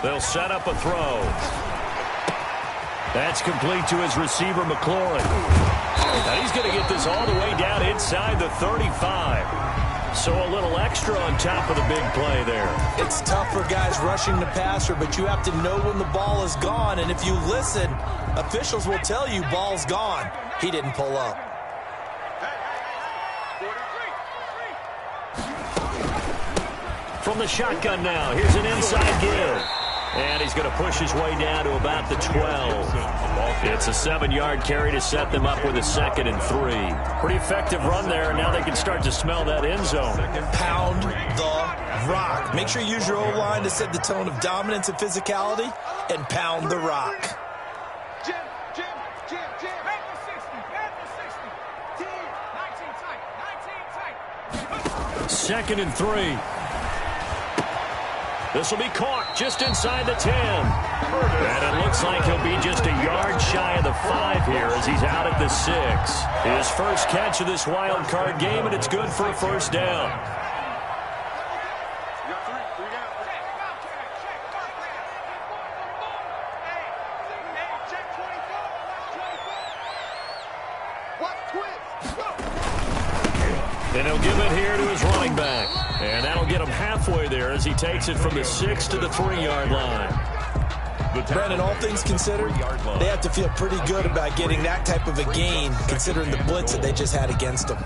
They'll set up a throw. That's complete to his receiver, McLaurin. And he's going to get this all the way down inside the 35. So a little extra on top of the big play there. It's tough for guys rushing the passer, but you have to know when the ball is gone. And if you listen, officials will tell you ball's gone. He didn't pull up. From the shotgun now, here's an inside give. And he's going to push his way down to about the 12. It's a 7-yard carry to set them up with a 2nd and 3. Pretty effective run there, and now they can start to smell that end zone. Pound the rock. Make sure you use your O-line to set the tone of dominance and physicality, and pound the rock. 2nd and 3. This will be caught just inside the 10. And it looks like he'll be just a yard shy of the 5 here as he's out at the 6. His first catch of this wild card game, and it's good for a first down. And he'll give it here to his running back. And that'll get him halfway there as he takes it from the 6 to the 3-yard line. Brandon, all things considered, they have to feel pretty good about getting that type of a gain, considering the blitz that they just had against them.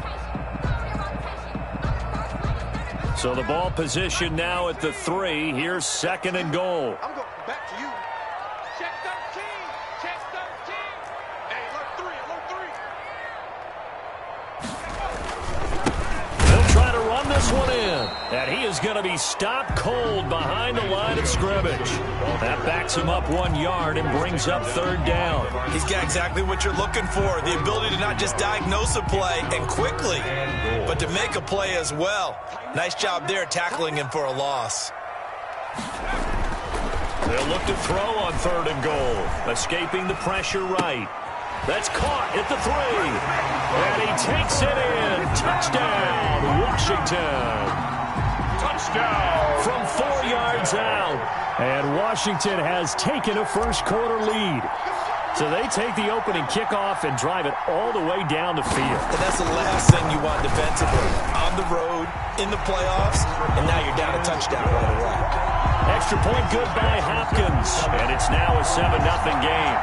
So the ball position now at the 3. Here's 2nd and goal. I'm going back to you. Check 13. Check 13. Hey, alert 3. They'll try to run this one in. And he is going to be stopped cold behind the line of scrimmage. That backs him up 1 yard and brings up 3rd down. He's got exactly what you're looking for. The ability to not just diagnose a play and quickly, but to make a play as well. Nice job there tackling him for a loss. They'll look to throw on 3rd and goal. Escaping the pressure right. That's caught at the 3. And he takes it in. Touchdown, Washington. Touchdown. From 4 yards out. And Washington has taken a first-quarter lead. So they take the opening kickoff and drive it all the way down the field. And that's the last thing you want defensively. On the road, in the playoffs, and now you're down a touchdown right away. Extra point good by Hopkins. And it's now a 7-0 game.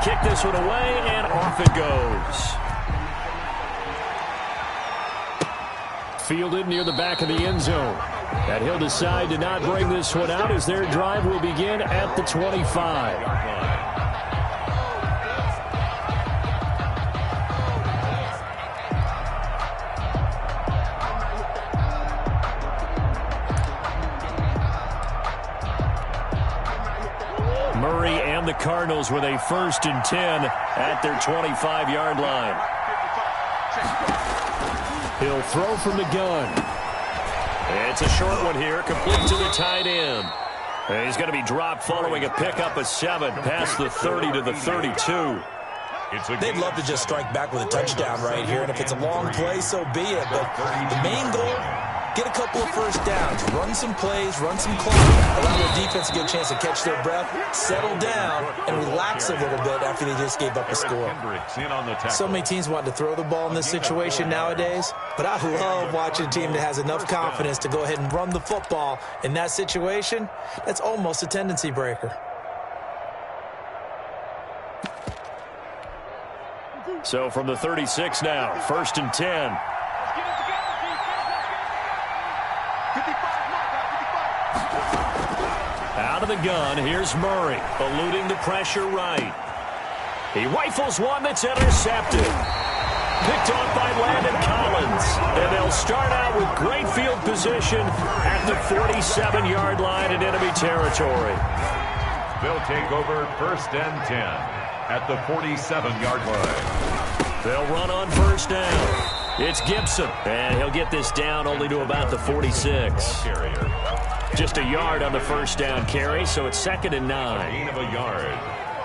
Kick this one away, and off it goes. Fielded near the back of the end zone. And he'll decide to not bring this one out as their drive will begin at the 25. The Cardinals with a 1st and 10 at their 25-yard line. He'll throw from the gun. It's a short one here, complete to the tight end. And he's going to be dropped following a pickup of 7 past the 30 to the 32. They'd love to just strike back with a touchdown right here, and if it's a long play, so be it. But the main goal, get a couple of first downs, run some plays, run some clock, allow their defense to get a chance to catch their breath, settle down, and relax a little bit after they just gave up a score. So many teams want to throw the ball in this situation nowadays, but I love watching a team that has enough confidence to go ahead and run the football. In that situation, that's almost a tendency breaker. So from the 36 now, 1st and 10. Out of the gun, here's Murray, eluding the pressure right. He rifles one that's intercepted. Picked off by Landon Collins. And they'll start out with great field position at the 47-yard line in enemy territory. They'll take over 1st and 10 at the 47-yard line. They'll run on 1st down. It's Gibson, and he'll get this down only to about the 46. Just a yard on the first down carry, so it's 2nd and 9. Gain of a yard.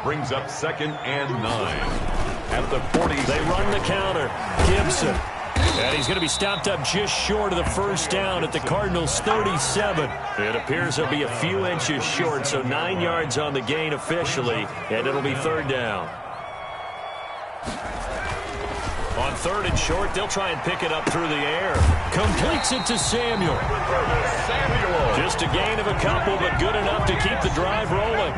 Brings up 2nd and 9. At the 40. They run the counter. Gibson. And he's going to be stopped up just short of the first down at the Cardinals' 37. It appears he'll be a few inches short, so 9 yards on the gain officially, and it'll be 3rd down. On 3rd and short, they'll try and pick it up through the air. Completes it to Samuel. Just a gain of a couple, but good enough to keep the drive rolling.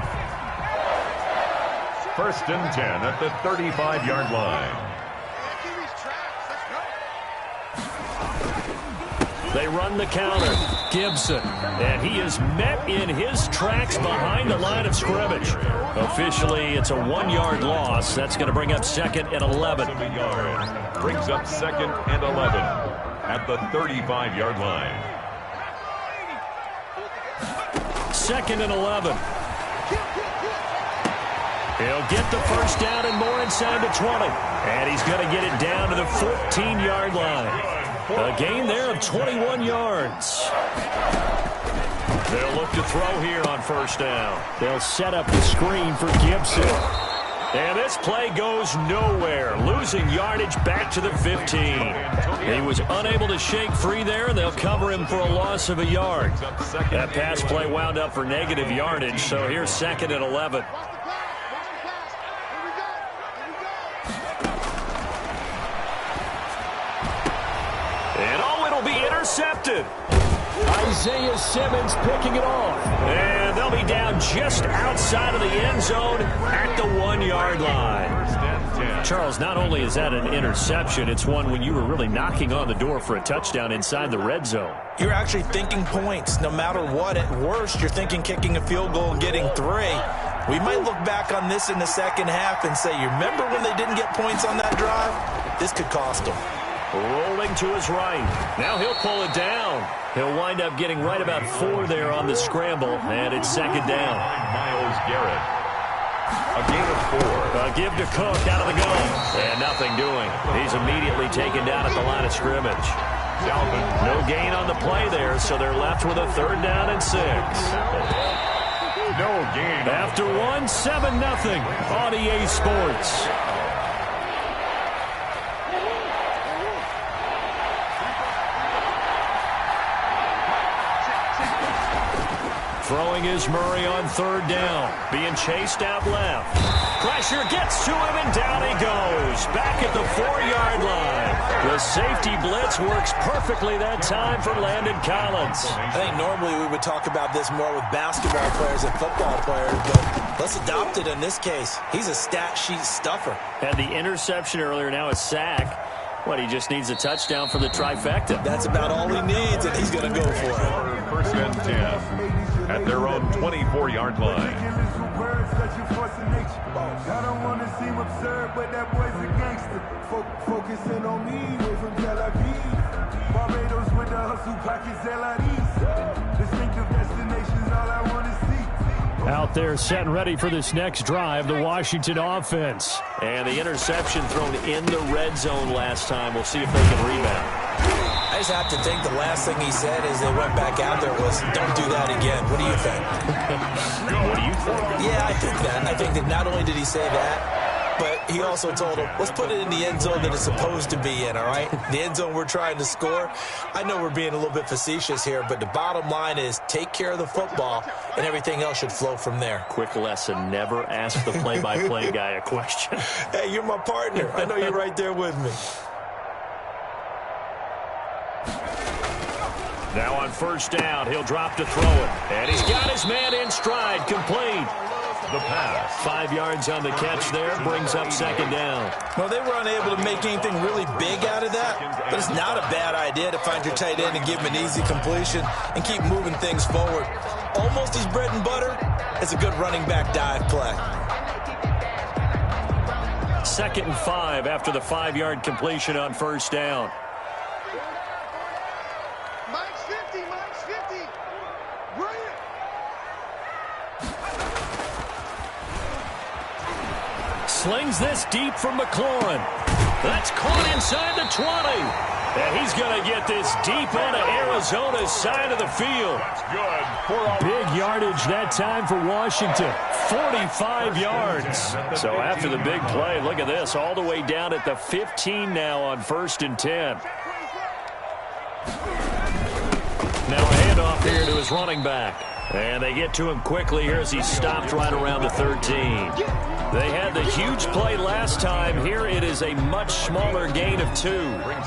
1st and 10 at the 35-yard line. They run the counter. Gibson. And he is met in his tracks behind the line of scrimmage. Officially, it's a 1-yard loss. That's going to bring up 2nd and 11. Brings up 2nd and 11 at the 35-yard line. 2nd and 11. He'll get the first down and more inside the 20. And he's going to get it down to the 14-yard line. A gain there of 21 yards. They'll look to throw here on first down. They'll set up the screen for Gibson. And this play goes nowhere. Losing yardage back to the 15. He was unable to shake free there, and they'll cover him for a loss of a yard. That pass play wound up for negative yardage, so here's 2nd and 11. Intercepted. Isaiah Simmons picking it off. And they'll be down just outside of the end zone at the 1-yard line. Charles, not only is that an interception, it's one when you were really knocking on the door for a touchdown inside the red zone. You're actually thinking points no matter what. At worst, you're thinking kicking a field goal and getting 3. We might look back on this in the second half and say, you remember when they didn't get points on that drive? This could cost them. Rolling to his right. Now he'll pull it down. He'll wind up getting right about 4 there on the scramble, and it's 2nd down. Myles Garrett. A gain of 4. A give to Cook out of the gun. And nothing doing. He's immediately taken down at the line of scrimmage. Dalvin. No gain on the play there, so they're left with a 3rd down and 6. No gain. After 7-0 on EA Sports. Throwing is Murray on 3rd down. Being chased out left. Pressure gets to him, and down he goes. Back at the 4-yard line. The safety blitz works perfectly that time for Landon Collins. I think normally we would talk about this more with basketball players and football players, but let's adopt it in this case. He's a stat sheet stuffer. Had the interception earlier, now a sack. What, he just needs a touchdown for the trifecta. That's about all he needs, and he's going to go for it. 1st and 10 at their own 24-yard line. I don't want to seem absurd, but that boy's a gangster. Focusing on me, way from Tel Aviv. Barbados with the hustle pockets, LIDs. Distinctive destinations, all I want to see. Out there set and ready for this next drive, the Washington offense. And the interception thrown in the red zone last time. We'll see if they can rebound. I just have to think the last thing he said as they went back out there was, don't do that again. What do you think? What do you think? Yeah, I think that. I think that not only did he say that, but he also told him, let's put it in the end zone that it's supposed to be in, all right? The end zone we're trying to score. I know we're being a little bit facetious here, but the bottom line is take care of the football, and everything else should flow from there. Quick lesson, never ask the play-by-play guy a question. Hey, you're my partner. I know you're right there with me. Now on first down, he'll drop to throw it. And he's got his man in stride, complete. The pass. 5 yards on the catch there, brings up 2nd down. Well, they were unable to make anything really big out of that, but it's not a bad idea to find your tight end and give him an easy completion and keep moving things forward. Almost his bread and butter. It's a good running back dive play. 2nd and 5 after the 5-yard completion on first down. Mike's 50, Mike's 50. Bring it. Slings this deep from McLaurin. That's caught inside the 20. And he's going to get this deep onto Arizona's side of the field. That's good. Big yardage that time for Washington. 45 yards. So after the big play, look at this. All the way down at the 15 now on 1st and 10. Now a handoff here to his running back. And they get to him quickly here as he stopped right around the 13. They had the huge play last time. Here it is a much smaller gain of 2.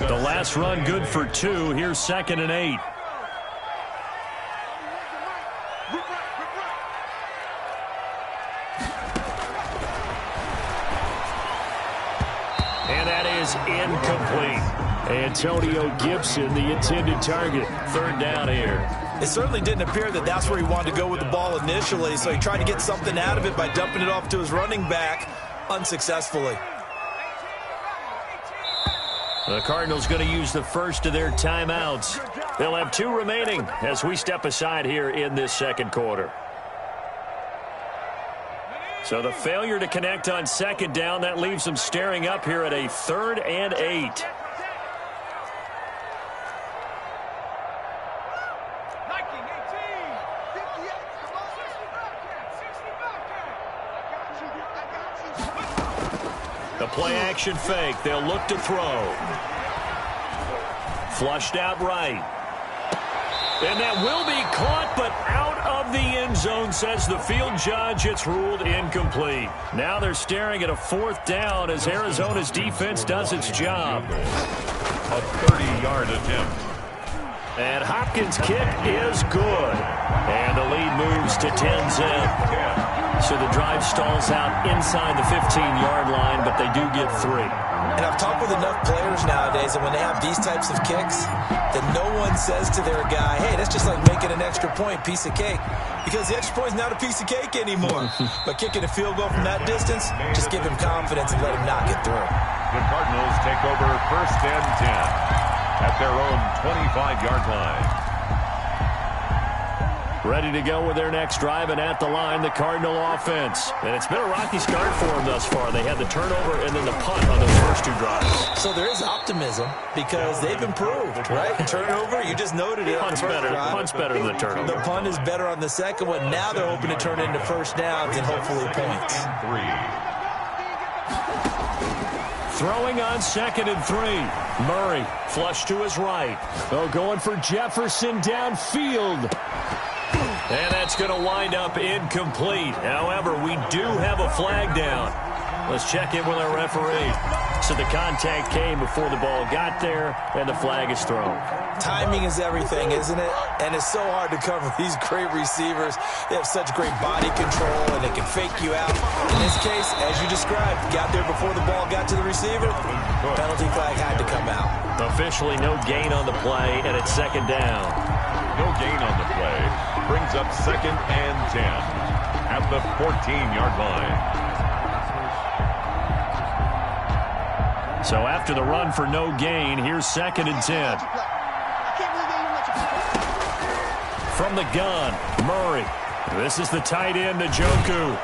The last run good for 2. Here's 2nd and 8. And that is incomplete. Antonio Gibson, the intended target. 3rd down here. It certainly didn't appear that that's where he wanted to go with the ball initially, so he tried to get something out of it by dumping it off to his running back unsuccessfully. The Cardinals going to use the first of their timeouts. They'll have 2 remaining as we step aside here in this 2nd quarter. So the failure to connect on 2nd down, that leaves them staring up here at a 3rd and 8. The play-action fake. They'll look to throw. Flushed out right. And that will be caught, but out of the end zone, says the field judge. It's ruled incomplete. Now they're staring at a 4th down as Arizona's defense does its job. A 30-yard attempt. And Hopkins' kick is good. And the lead moves to 10-zip. So the drive stalls out inside the 15-yard line, but they do get 3. And I've talked with enough players nowadays that when they have these types of kicks, that no one says to their guy, hey, that's just like making an extra point, piece of cake. Because the extra point is not a piece of cake anymore. But kicking a field goal from that distance, just give him confidence and let him knock it through. The Cardinals take over 1st and 10 at their own 25-yard line. Ready to go with their next drive, and at the line, the Cardinal offense. And it's been a rocky start for them thus far. They had the turnover and then the punt on those first 2 drives. So there is optimism because they've improved, right? Turnover, you just noted it. Punt's better than the turnover. The punt is better on the 2nd one. Now they're hoping to turn into 1st downs and hopefully points. 3. Throwing on 2nd and 3. Murray flush to his right. Oh, going for Jefferson downfield. And that's going to wind up incomplete. However, we do have a flag down. Let's check in with our referee. So the contact came before the ball got there, and the flag is thrown. Timing is everything, isn't it? And it's so hard to cover these great receivers. They have such great body control, and they can fake you out. In this case, as you described, got there before the ball got to the receiver. Penalty flag had to come out. Officially no gain on the play, and it's 2nd down. No gain on the play. Brings up 2nd and 10 at the 14-yard line. So after the run for no gain, here's 2nd and 10. From the gun, Murray. This is the tight end, Njoku.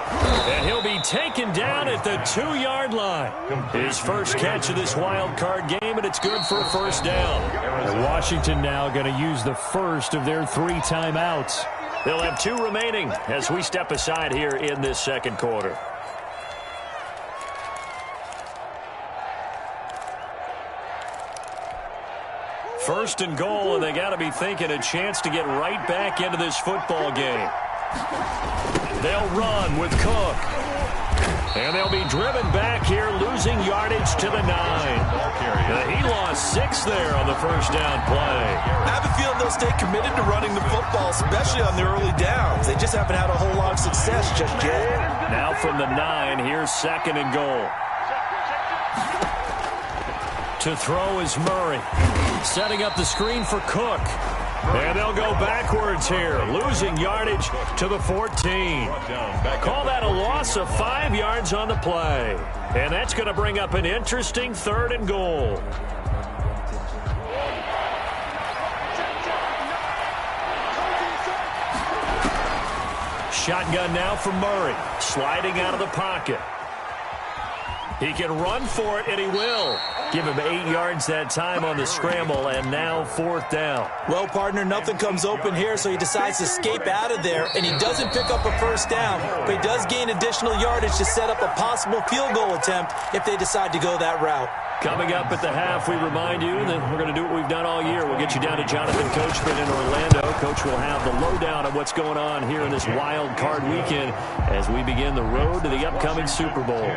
And he'll be taken down at the 2-yard line. His first catch of this wild card game, and it's good for a 1st down. And Washington now going to use the first of their 3 timeouts. They'll have 2 remaining as we step aside here in this 2nd quarter. First and goal, and they got to be thinking a chance to get right back into this football game. They'll run with Cook. And they'll be driven back here, losing yardage to the 9. He lost 6 there on the 1st down play. I have a feeling they'll stay committed to running the football, especially on the early downs. They just haven't had a whole lot of success just yet. Now from the 9, here's 2nd and goal. To throw is Murray. Setting up the screen for Cook. And they'll go backwards here, losing yardage to the 14. Call that a loss of 5 yards on the play. And that's going to bring up an interesting 3rd and goal. Shotgun now for Murray, sliding out of the pocket. He can run for it, and he will. Give him 8 yards that time on the scramble, and now 4th down. Well, partner, nothing comes open here, so he decides to escape out of there, and he doesn't pick up a 1st down, but he does gain additional yardage to set up a possible field goal attempt if they decide to go that route. Coming up at the half, we remind you that we're going to do what we've done all year. We'll get you down to Jonathan Coachman in Orlando. Coach will have the lowdown of what's going on here in this wild card weekend as we begin the road to the upcoming Super Bowl.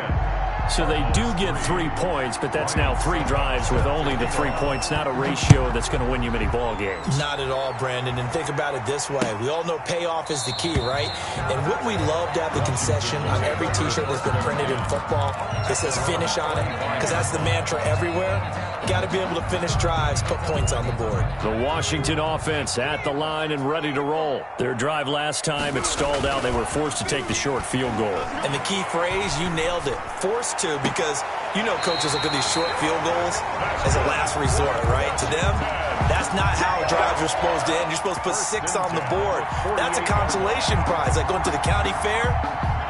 So they do get 3 points, but that's now 3 drives with only the 3 points, not a ratio that's going to win you many ball games. Not at all, Brandon. And think about it this way. We all know payoff is the key, right? And wouldn't we love to have the concession on every T-shirt that's been printed in football that says finish on it? Because that's the mantra everywhere. Got to be able to finish drives, put points on the board. The Washington offense at the line and ready to roll. Their drive last time, it stalled out. They were forced to take the short field goal. And the key phrase, you nailed it. Forced to, because you know coaches look at these short field goals as a last resort, right? To them, that's not how drives are supposed to end. You're supposed to put 6 on the board. That's a consolation prize, like going to the county fair.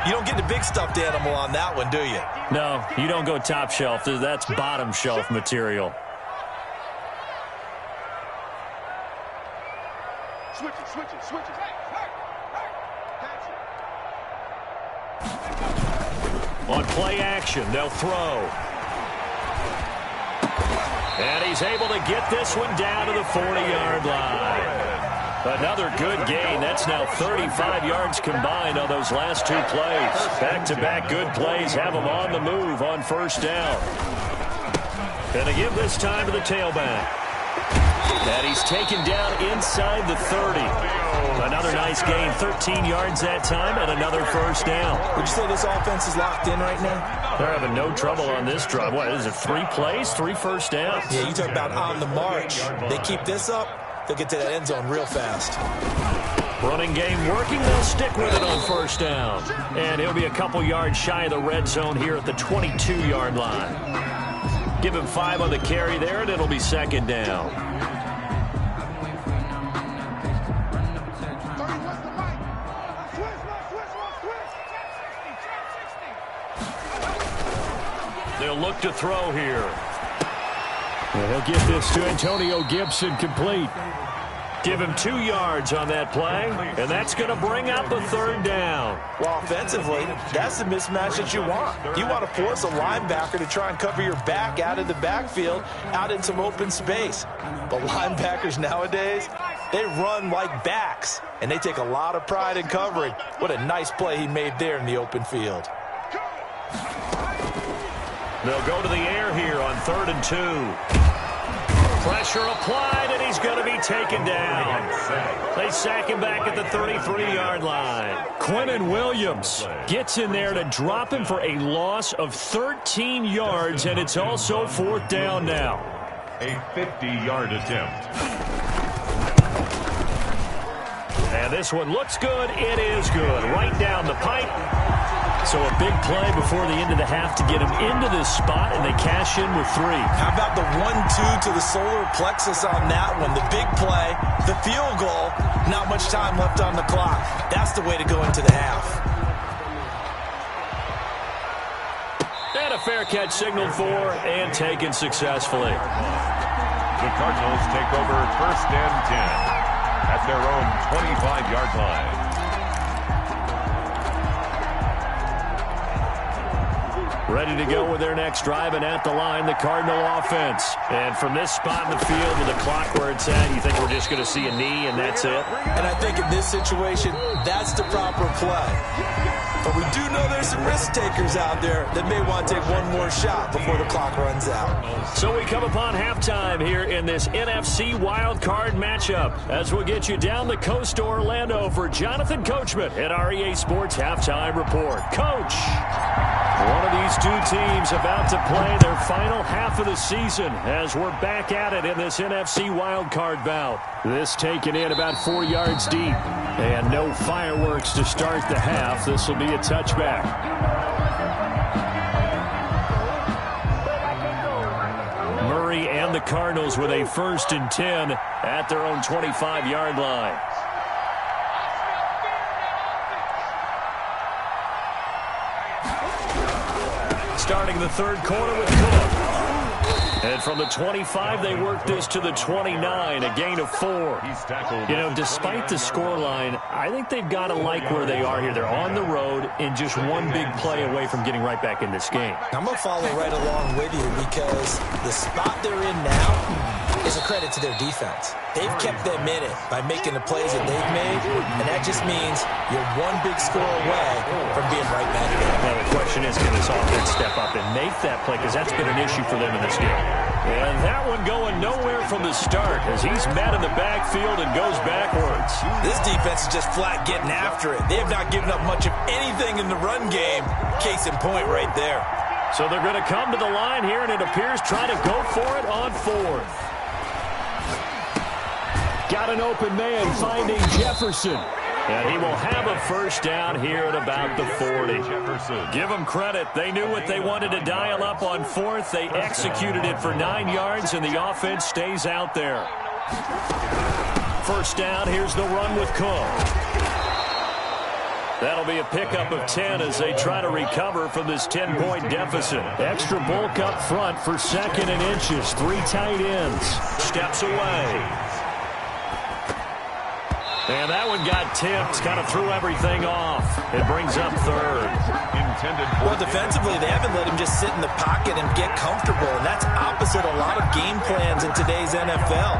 You don't get the big stuffed animal on that one, do you? No, you don't go top shelf. That's bottom shelf material. Switch it. On play action, they'll throw. And he's able to get this one down to the 40-yard line. Another good gain. That's now 35 yards combined on those last 2 plays. Back-to-back good plays have them on the move on 1st down. And they give this time to the tailback. And he's taken down inside the 30. Another nice gain, 13 yards that time, and another 1st down. Would you say this offense is locked in right now? They're having no trouble on this drive. What is it, 3 plays, 3 first downs? Yeah, you talk about on the march. They keep this up, they'll get to that end zone real fast. Running game working, they'll stick with it on 1st down. And he'll be a couple yards shy of the red zone here at the 22-yard line. Give him 5 on the carry there, and it'll be 2nd down. They'll look to throw here. And he'll get this to Antonio Gibson complete. Give him 2 yards on that play, and that's going to bring up a 3rd down. Well, offensively, that's the mismatch that you want. You want to force a linebacker to try and cover your back out of the backfield, out in some open space. But linebackers nowadays, they run like backs, and they take a lot of pride in covering. What a nice play he made there in the open field. They'll go to the air here on 3rd and 2. Pressure applied, and he's going to be taken down. They sack him back at the 33-yard line. Quinnen Williams gets in there to drop him for a loss of 13 yards, and it's also 4th down now. A 50-yard attempt. And this one looks good. It is good. Right down the pipe. So a big play before the end of the half to get him into this spot, and they cash in with 3. How about the 1-2 to the solar plexus on that one? The big play, the field goal, not much time left on the clock. That's the way to go into the half. And a fair catch signaled for and taken successfully. The Cardinals take over 1st and 10 at their own 25-yard line. Ready to go with their next drive, and at the line, the Cardinal offense. And from this spot in the field with the clock where it's at, you think we're just going to see a knee and that's it? And I think in this situation, that's the proper play. But we do know there's some risk takers out there that may want to take one more shot before the clock runs out. So we come upon halftime here in this NFC wildcard matchup as we'll get you down the coast to Orlando for Jonathan Coachman at our EA Sports Halftime Report. Coach, one of these 2 teams about to play their final half of the season as we're back at it in this NFC wildcard bout. This taken in about 4 yards deep. And no fireworks to start the half. This will be a touchback. Murray and the Cardinals with a 1st and 10 at their own 25-yard line. Starting the 3rd quarter with Cook. And from the 25, they work this to the 29, a gain of 4. You know, despite the scoreline, I think they've got to like where they are here. They're on the road and just one big play away from getting right back in this game. I'm going to follow right along with you because the spot they're in now is a credit to their defense. They've kept them in it by making the plays that they've made, and that just means you're one big score away from being right back there. Now the question is, can this offense step up and make that play? Because that's been an issue for them in this game. And that one going nowhere from the start as he's met in the backfield and goes backwards. This defense is just flat getting after it. They have not given up much of anything in the run game. Case in point right there. So they're going to come to the line here, and it appears trying to go for it on 4th. Got an open man finding Jefferson. And he will have a first down here at about the 40. Give them credit. They knew what they wanted to dial up on 4th. They executed it for 9 yards, and the offense stays out there. First down, here's the run with Cook. That'll be a pickup of 10 as they try to recover from this 10-point deficit. Extra bulk up front for 2nd and inches. 3 tight ends. Steps away. And that one got tipped, kind of threw everything off. It brings up 3rd. Well, defensively, they haven't let him just sit in the pocket and get comfortable, and that's opposite a lot of game plans in today's NFL.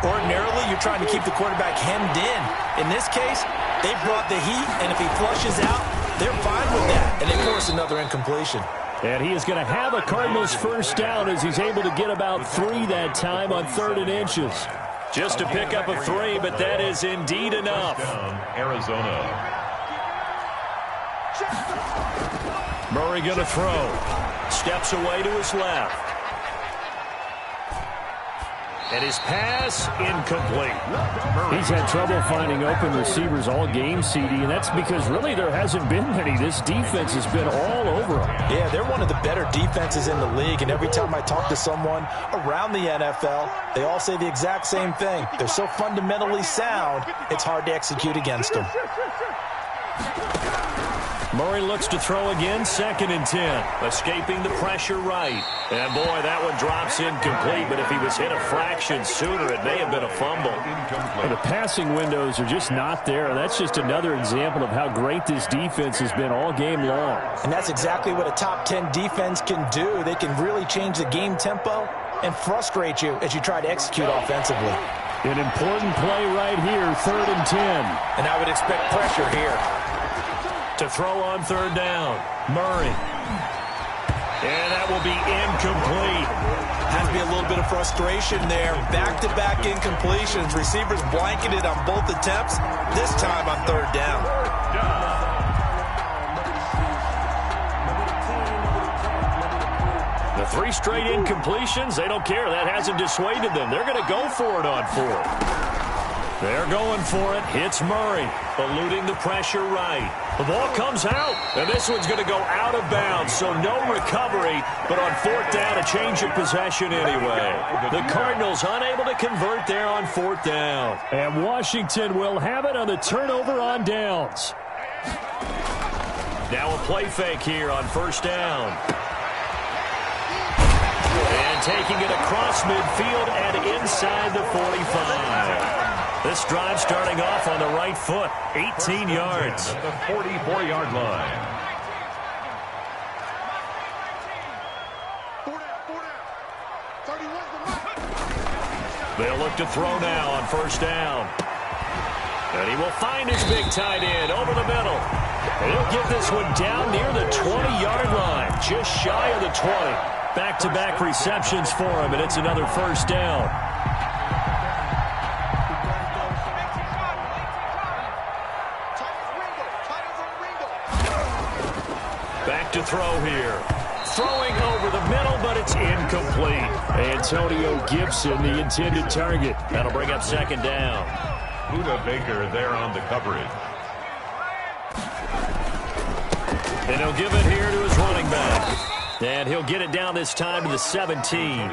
Ordinarily, you're trying to keep the quarterback hemmed in. In this case, they brought the heat, and if he flushes out, they're fine with that, and they force another incompletion. And he is going to have a Cardinals first down as he's able to get about 3 that time on 3rd and inches. Just a pickup of 3, but that is indeed enough. Arizona. Murray going to throw. Steps away to his left. And his pass incomplete. He's had trouble finding open receivers all game, CD, and that's because really there hasn't been many. This defense has been all over them. Yeah, they're one of the better defenses in the league, and every time I talk to someone around the NFL, they all say the exact same thing. They're so fundamentally sound, it's hard to execute against them. Murray looks to throw again, 2nd and 10. Escaping the pressure right. And boy, that one drops incomplete, but if he was hit a fraction sooner, it may have been a fumble. The passing windows are just not there. That's just another example of how great this defense has been all game long. And that's exactly what a top 10 defense can do. They can really change the game tempo and frustrate you as you try to execute offensively. An important play right here, 3rd and 10. And I would expect pressure here. To throw on 3rd down, Murray. And that will be incomplete. Has to be a little bit of frustration there. Back-to-back incompletions. Receivers blanketed on both attempts. This time on 3rd down. The 3 straight incompletions, they don't care. That hasn't dissuaded them. They're going to go for it on 4th. They're going for it. Hits Murray, eluding the pressure right. The ball comes out, and this one's going to go out of bounds, so no recovery, but on 4th down, a change of possession anyway. The Cardinals unable to convert there on 4th down. And Washington will have it on the turnover on downs. Now a play fake here on 1st down. And taking it across midfield and inside the 45. This drive starting off on the right foot, 18 yards. At the 44-yard line. They'll look to throw now on 1st down. And he will find his big tight end over the middle. And he'll get this one down near the 20-yard line, just shy of the 20. Back-to-back receptions for him, and it's another 1st down. Back to throw here. Throwing over the middle, but it's incomplete. Antonio Gibson, the intended target. That'll bring up 2nd down. Buda Baker there on the coverage. And he'll give it here to his running back. And he'll get it down this time to the 17.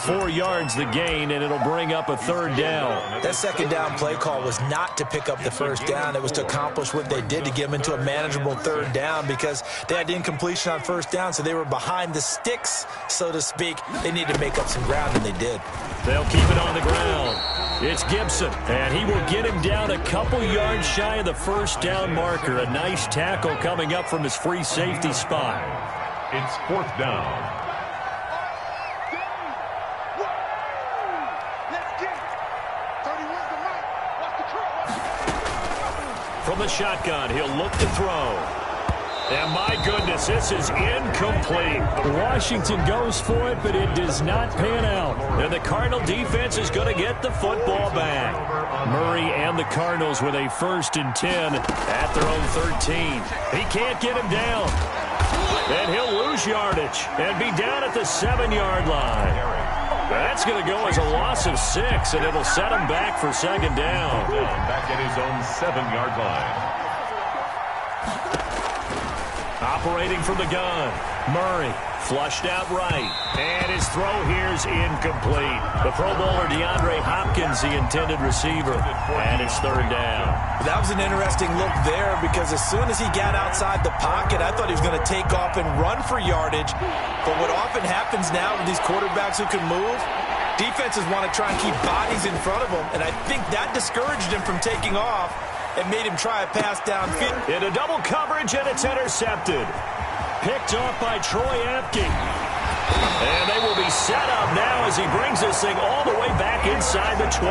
4 yards the gain, and it'll bring up a third down. That second down play call was not to pick up the first down. It was to accomplish what they did to get them into a manageable third down because they had incompletion on first down, so they were behind the sticks, so to speak. They needed to make up some ground, and they did. They'll keep it on the ground. It's Gibson, and he will get him down a couple yards shy of the first down marker. A nice tackle coming up from his free safety spot. It's 4th down. From the shotgun, he'll look to throw. And my goodness, this is incomplete. Washington goes for it, but it does not pan out. And the Cardinal defense is going to get the football back. Murray and the Cardinals with a 1st and 10 at their own 13. He can't get him down. And he'll lose yardage and be down at the 7-yard line. That's going to go as a loss of 6, and it'll set him back for second down. Back at his own 7-yard line. Operating from the gun, Murray flushed out right, and his throw here's incomplete. The Pro Bowler DeAndre Hopkins, the intended receiver, and it's third down. That was an interesting look there because as soon as he got outside the pocket, I thought he was going to take off and run for yardage. But what often happens now with these quarterbacks who can move, defenses want to try and keep bodies in front of them, and I think that discouraged him from taking off. It made him try a pass downfield. Into double coverage, and it's intercepted. Picked off by Troy Apke. And they will be set up now as he brings this thing all the way back inside the 20.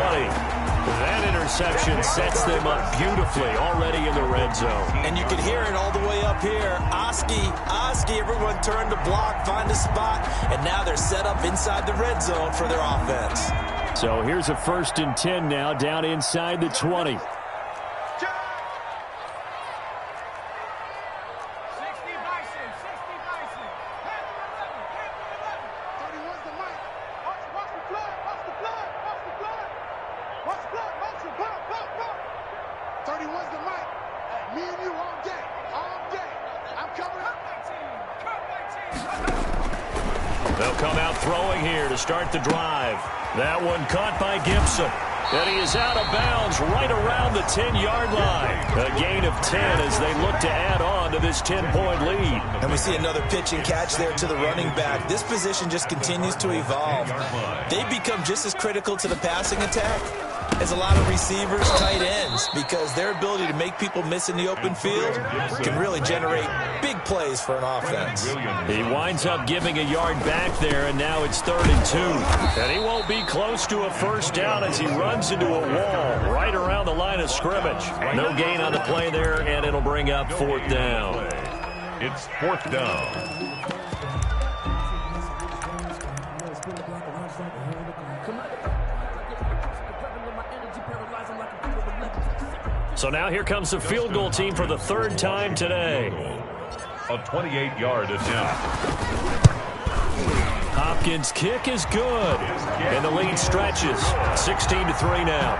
That interception sets them up beautifully already in the red zone. And you can hear it all the way up here. Oski, everyone turn to block, find a spot, and now they're set up inside the red zone for their offense. So here's a 1st and 10 now down inside the 20. They'll come out throwing here to start the drive. That one caught by Gibson. And he is out of bounds right around the 10-yard line. A gain of 10 as they look to add on to this 10-point lead. And we see another pitch and catch there to the running back. This position just continues to evolve. They become just as critical to the passing attack as a lot of receivers, tight ends, because their ability to make people miss in the open field can really generate big plays for an offense. He winds up giving a yard back there, and now it's 3rd and 2. And he won't be close to a first down as he runs into a wall right around the line of scrimmage. No gain on the play there, and it'll bring up 4th down. It's 4th down. So now here comes the field goal team for the 3rd time today. A 28-yard attempt. Hopkins' kick is good, and the lead stretches. 16-3 now.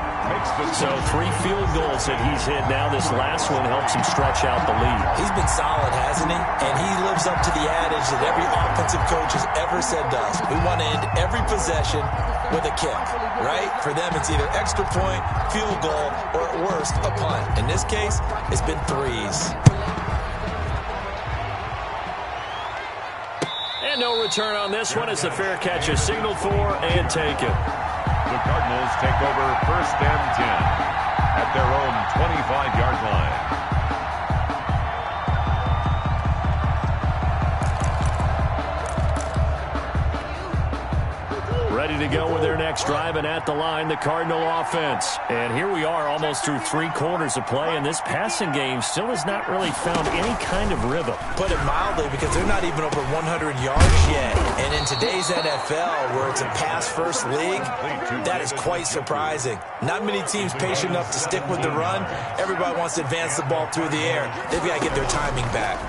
So 3 field goals that he's hit now. This last one helps him stretch out the lead. He's been solid, hasn't he? And he lives up to the adage that every offensive coach has ever said to us. We want to end every possession with a kick, right? For them, it's either extra point, field goal, or at worst, a punt. In this case, it's been 3s. And no return on this one as the fair catch is signaled for and taken. The Cardinals take over 1st and 10 at their own 25-yard line. Ready to go with their next drive, and at the line, the Cardinal offense. And here we are almost through 3 quarters of play, and this passing game still has not really found any kind of rhythm. Put it mildly, because they're not even over 100 yards yet. And in today's NFL, where it's a pass-first league, that is quite surprising. Not many teams patient enough to stick with the run. Everybody wants to advance the ball through the air. They've got to get their timing back.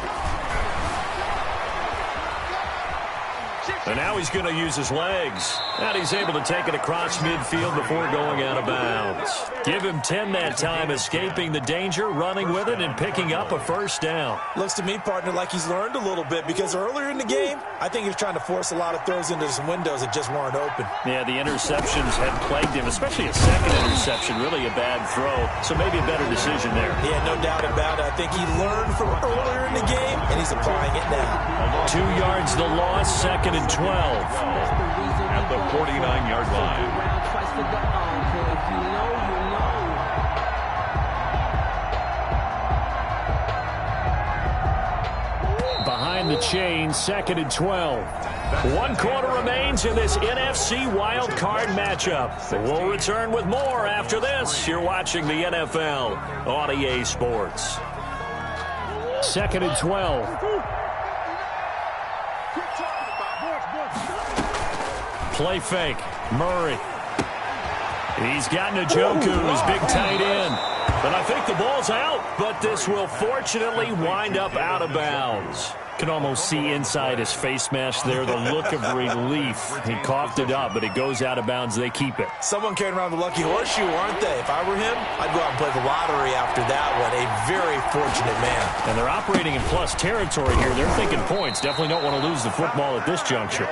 And now he's going to use his legs. And he's able to take it across midfield before going out of bounds. Give him 10 that time, escaping the danger, running with it, and picking up a first down. Looks to me, partner, like he's learned a little bit, because earlier in the game, I think he was trying to force a lot of throws into some windows that just weren't open. Yeah, the interceptions had plagued him, especially a second interception, really a bad throw. So maybe a better decision there. Yeah, no doubt about it. I think he learned from earlier in the game, and he's applying it now. 2 yards the loss, 2nd and 12. At the 49-yard line. Behind the chain, 2nd and 12. 1 quarter remains in this NFC wild card matchup. We'll return with more after this. You're watching the NFL on EA Sports. 2nd and 12. Play fake. Murray. He's got Njoku, his big tight end. And I think the ball's out, but this will fortunately wind up out of bounds. Can almost see inside his face mask there, the look of relief. He coughed it up, but it goes out of bounds. They keep it. Someone carrying around the lucky horseshoe, aren't they? If I were him, I'd go out and play the lottery after that one. A very fortunate man. And they're operating in plus territory here. They're thinking points. Definitely don't want to lose the football at this juncture.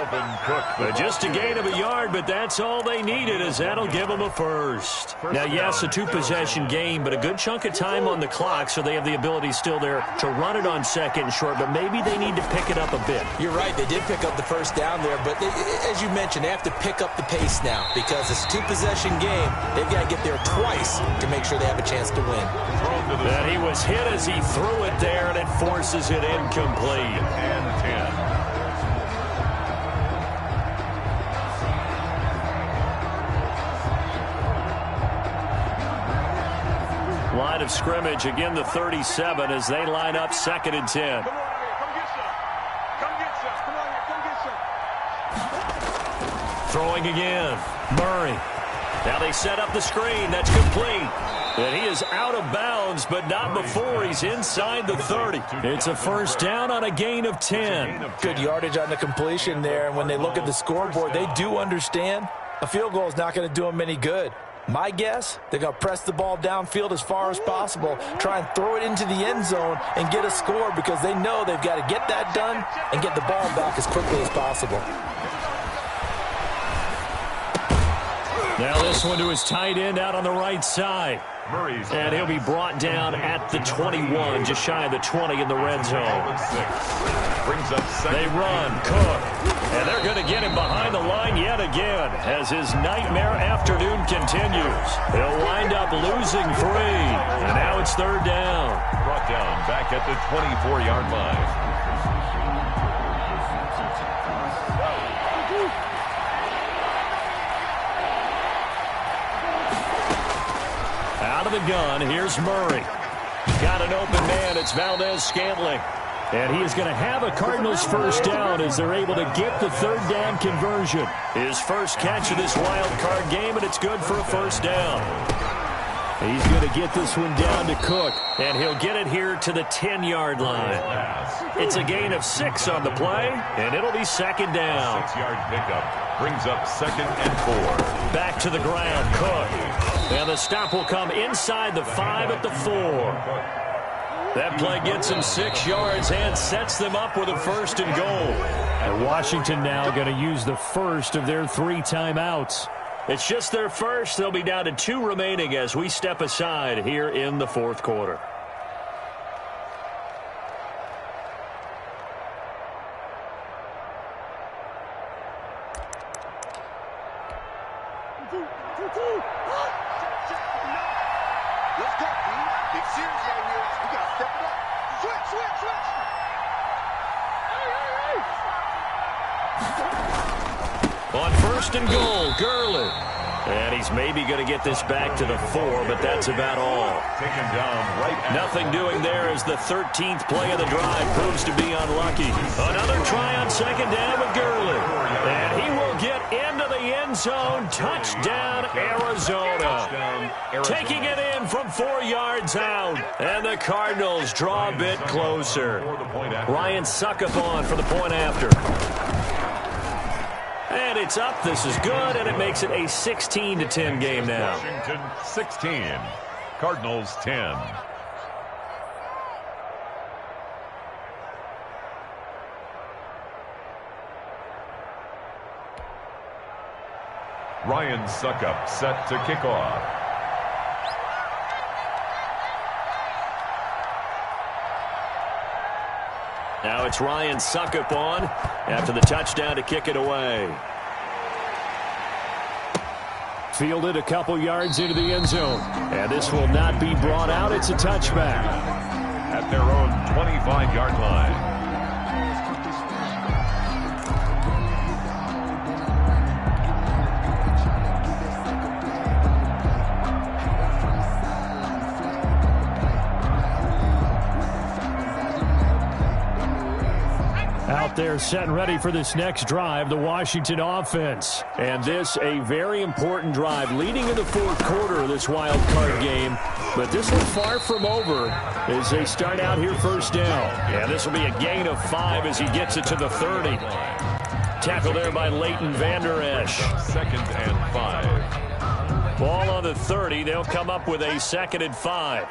Just a gain of a yard, but that's all they needed, as that'll give them a first. Now, yes, a 2-possession game, but a good chunk of time on the clock, so they have the ability still there to run it on 2nd and short, but maybe they need to pick it up a bit. You're right. They did pick up the first down there, but as you mentioned, they have to pick up the pace now because it's a 2-possession game. They've got to get there twice to make sure they have a chance to win. And he was hit as he threw it there, and it forces it incomplete. And 10. Line of scrimmage, again the 37 as they line up 2nd and 10. Throwing again. Murray. Now they set up the screen. That's complete. And he is out of bounds, but not before he's inside the 30. It's a first down on a gain of 10. Good yardage on the completion there, and when they look at the scoreboard, they do understand a field goal is not going to do them any good. My guess, they're going to press the ball downfield as far as possible, try and throw it into the end zone and get a score because they know they've got to get that done and get the ball back as quickly as possible. Now this one to his tight end out on the right side. And he'll be brought down at the 21, just shy of the 20 in the red zone. They run, Cook, and they're going to get him behind the line yet again as his nightmare afternoon continues. He'll wind up losing 3, and now it's 3rd down. Brought down back at the 24-yard line. Out of the gun, here's Murray. Got an open man, it's Valdez-Scantling. And he is going to have a Cardinals first down as they're able to get the 3rd down conversion. His first catch of this wild card game, and it's good for a first down. He's going to get this one down to Cook, and he'll get it here to the 10-yard line. It's a gain of 6 on the play, and it'll be 2nd down. 6-yard pickup brings up 2nd and 4. Back to the ground, Cook. And the stop will come inside the 5 at the 4. That play gets him 6 yards and sets them up with a 1st and goal. And Washington now going to use the first of their 3 timeouts. It's just their first. They'll be down to 2 remaining as we step aside here in the 4th quarter. Let's go, B. Big series right here. We got to step it up. Switch. On 1st and goal, Gurley. And he's maybe going to get this back to the 4, but that's about all. Taken down right at Nothing doing there as the 13th play of the drive proves to be unlucky. Another try on 2nd down with Gurley. And he will get into the end zone. Touchdown, Arizona. Taking it in from 4 yards out. And the Cardinals draw a bit closer. Ryan Suckup on for the point after. And it's up. This is good, and it makes it a 16-10 game now. Washington 16, Cardinals 10. Ryan Suckup set to kick off. Now it's Ryan Suckup on after the touchdown to kick it away. Fielded a couple yards into the end zone. And this will not be brought out. It's a touchback. At their own 25-yard line. Out there set and ready for this next drive, the Washington offense. And this a very important drive leading in the fourth quarter of this wild card game. But this one far from over as they start out here first down. And this will be a gain of 5 as he gets it to the 30. Tackle there by Leighton Vander Esch. 2nd and 5. Ball on the 30. They'll come up with a 2nd and 5.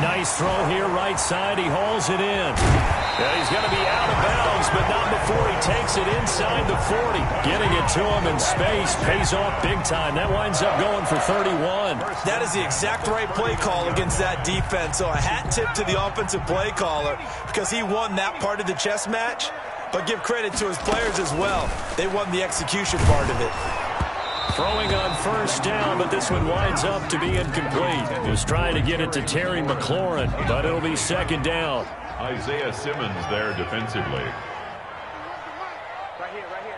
Nice throw here, right side. He hauls it in. Yeah, he's going to be out of bounds, but not before he takes it inside the 40. Getting it to him in space pays off big time. That winds up going for 31. That is the exact right play call against that defense. So a hat tip to the offensive play caller because he won that part of the chess match. But give credit to his players as well. They won the execution part of it. Throwing on first down, but this one winds up to be incomplete. He was trying to get it to Terry McLaurin, but it'll be 2nd down. Isaiah Simmons there defensively. Right here, right here.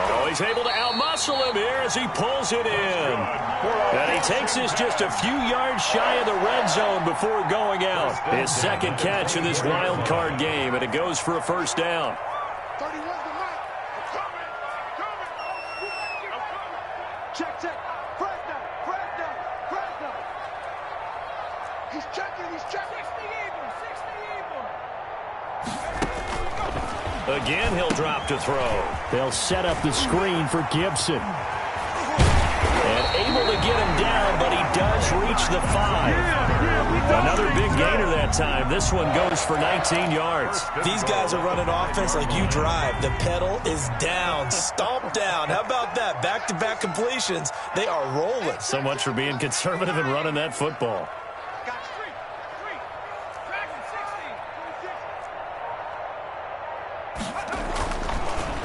Oh, he's able to outmuscle him here as he pulls it in. And he takes this just a few yards shy of the red zone before going out. His 2nd catch of this wild card game, and it goes for a first down. 31's the mic. Coming. Check. Fresno. He's checking. 60 even. Again, he'll drop to throw. They'll set up the screen for Gibson. And able to get him down, but he does reach the 5. Another big gainer that time. This one goes for 19 yards. These guys are running offense like you drive. The pedal is down, stomped down. How about that? Back-to-back completions. They are rolling. So much for being conservative and running that football. Got street. Tracking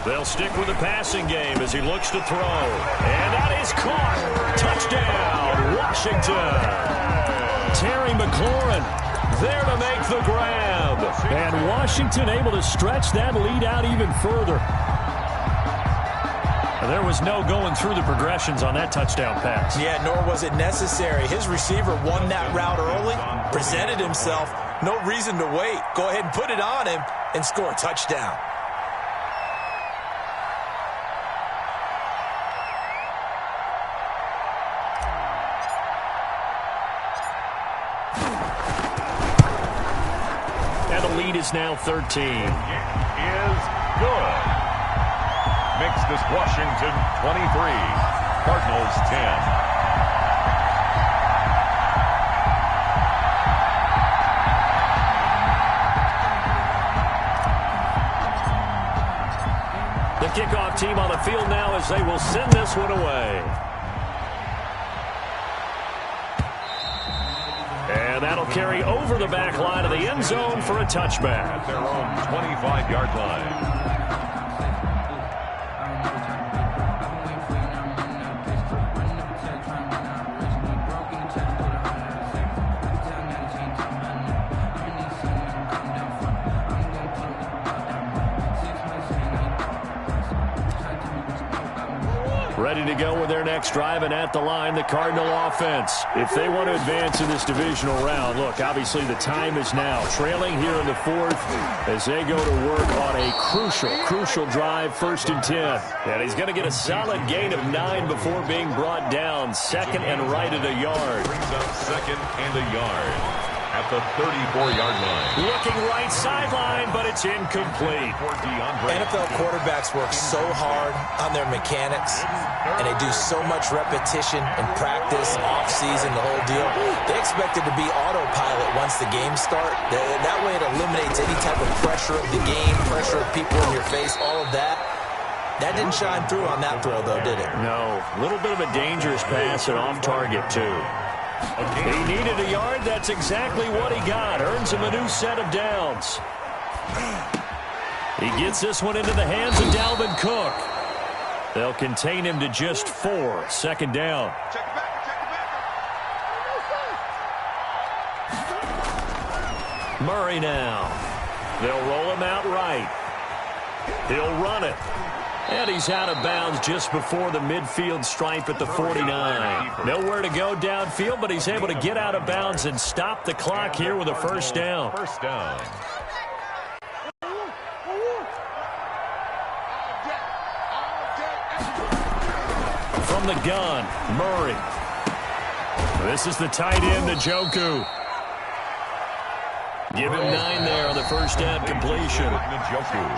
60. They'll stick with the passing game as he looks to throw. And that is caught. Touchdown, Washington. Terry McLaurin there to make the grab. And Washington able to stretch that lead out even further. There was no going through the progressions on that touchdown pass. Yeah, nor was it necessary. His receiver won that route early, presented himself. No reason to wait. Go ahead and put it on him and score a touchdown. Lead is now 13. Is good. Makes this Washington 23, Cardinals 10. The kickoff team on the field now as they will send this one away. And that'll carry over the back line of the end zone for a touchback. At their own 25-yard line. Ready to go with their next drive, and at the line, the Cardinal offense. If they want to advance in this divisional round, look, obviously the time is now. Trailing here in the fourth as they go to work on a crucial drive, 1st and 10. And he's going to get a solid gain of 9 before being brought down. 2nd and right at a yard. Brings up 2nd and a yard at the 34-yard line. Looking right sideline, but it's incomplete. NFL quarterbacks work so hard on their mechanics, and they do so much repetition and practice, off-season, the whole deal. They expect it to be autopilot once the game starts. That way it eliminates any type of pressure of the game, pressure of people in your face, all of that. That didn't shine through on that throw, though, did it? No. A little bit of a dangerous pass and off target, too. He needed a yard. That's exactly what he got. Earns him a new set of downs. He gets this one into the hands of Dalvin Cook. They'll contain him to just 4. 2nd down. Murray now. They'll roll him out right. He'll run it. And he's out of bounds just before the midfield stripe at the 49. Nowhere to go downfield, but he's able to get out of bounds and stop the clock here with a 1st down. 1st down. From the gun, Murray. This is the tight end, Njoku. Give him 9 there on the 1st down completion.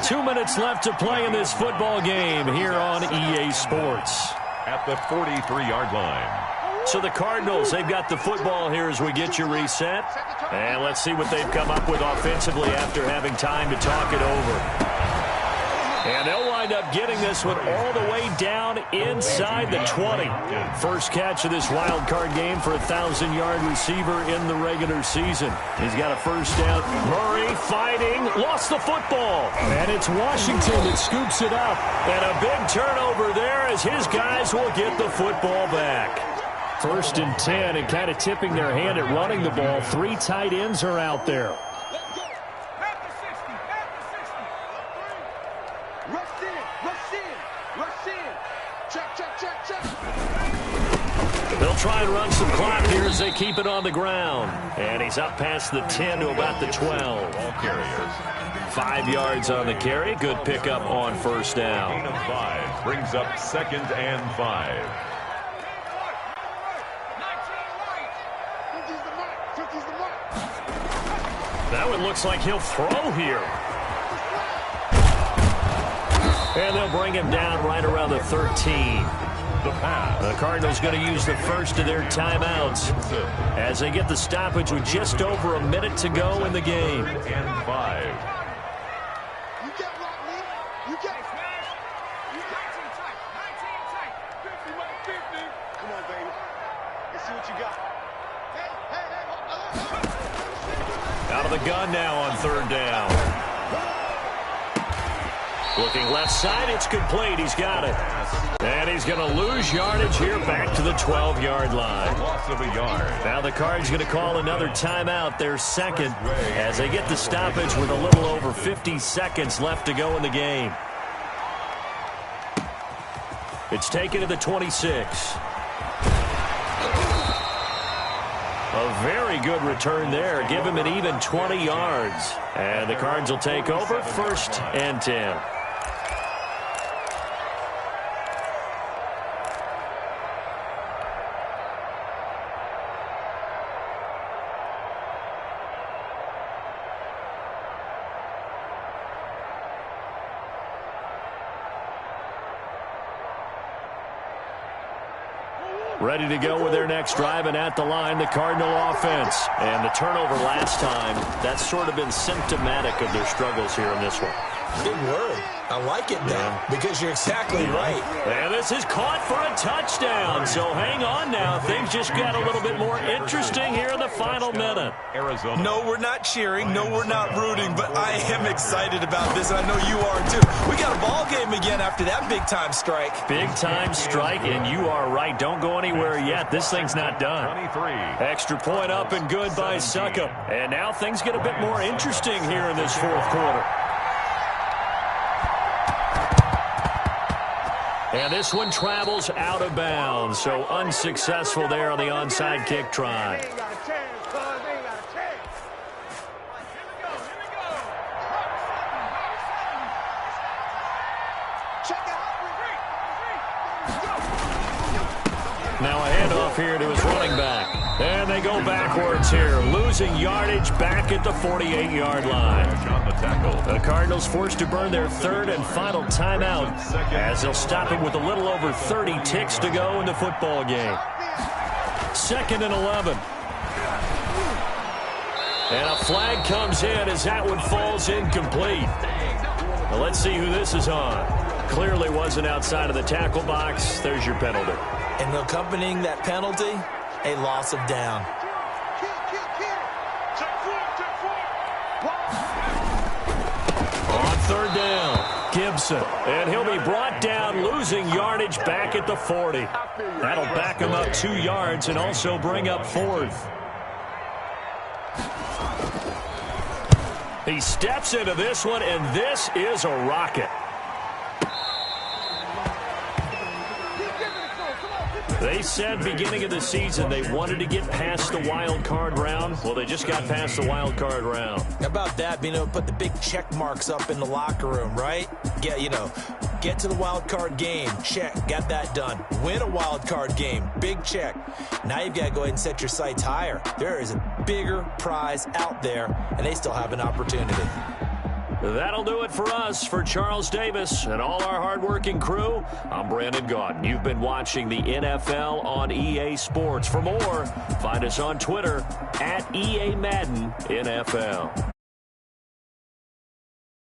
2 minutes left to play in this football game here on EA Sports. At the 43-yard line. So the Cardinals, they've got the football here as we get you reset. And let's see what they've come up with offensively after having time to talk it over. And they'll wind up getting this one all the way down inside the 20. First catch of this wild card game for a 1,000-yard receiver in the regular season. He's got a 1st down. Murray fighting, lost the football. And it's Washington that scoops it up. And a big turnover there as his guys will get the football back. 1st and 10, and kind of tipping their hand at running the ball. 3 tight ends are out there. They'll try and run some clock here as they keep it on the ground. And he's up past the 10 to about the 12. Ball carriers. 5 yards on the carry. Good pickup on 1st down. Gain of 5 brings up 2nd and 5. That one looks like he'll throw here. And they'll bring him down right around the 13. The pass. The Cardinals going to use the first of their timeouts as they get the stoppage with just over a minute to go in the game. 3rd and 5. You get locked, Lee. You get smash. You 19 tight. 19 tight. 50. Come on, baby. Let's see what you got. Hey. Out of the gun now on 3rd down. Looking left side, it's complete. He's got it. And he's going to lose yardage here back to the 12-yard line. Loss of a yard. Now the Cards going to call another timeout, their 2nd, as they get the stoppage with a little over 50 seconds left to go in the game. It's taken to the 26. A very good return there. Give him an even 20 yards. And the Cards will take over 1st and 10. Ready to go with their next drive, and at the line, the Cardinal offense. And the turnover last time, that's sort of been symptomatic of their struggles here in this one. Big word. I like it now because you're exactly right. And this is caught for a touchdown. So hang on now. Things just got a little bit more interesting here in the final minute. Arizona. No, we're not cheering. No, we're not rooting. But I am excited about this. I know you are too. We got a ball game again after that big-time strike. Big-time strike, and you are right. Don't go anywhere yet. This thing's not done. 23. Extra point up and good by Succop. And now things get a bit more interesting here in this 4th quarter. And this one travels out of bounds, so unsuccessful there on the onside kick try. They ain't got a chance, cuz. They ain't got a chance. Check out. Now a handoff here to his running back. And they go backwards here, losing yardage back at the 48-yard line. On the tackle. The Cardinals forced to burn their third and final timeout as they'll stop it with a little over 30 ticks to go in the football game. 2nd and 11. And a flag comes in as that one falls incomplete. Well, let's see who this is on. Clearly wasn't outside of the tackle box. There's your penalty. And accompanying that penalty, a loss of down. On 3rd down, Gibson. And he'll be brought down, losing yardage back at the 40. That'll back him up 2 yards and also bring up 4th. He steps into this one, and this is a rocket. They said beginning of the season they wanted to get past the wild card round. Well, they just got past the wild card round. How about that, being able to put the big check marks up in the locker room, right? Get to the wild card game. Check. Got that done. Win a wild card game. Big check. Now you've got to go ahead and set your sights higher. There is a bigger prize out there, and they still have an opportunity. That'll do it for us. For Charles Davis and all our hardworking crew, I'm Brandon Gaudin. You've been watching the NFL on EA Sports. For more, find us on Twitter @EA Madden NFL.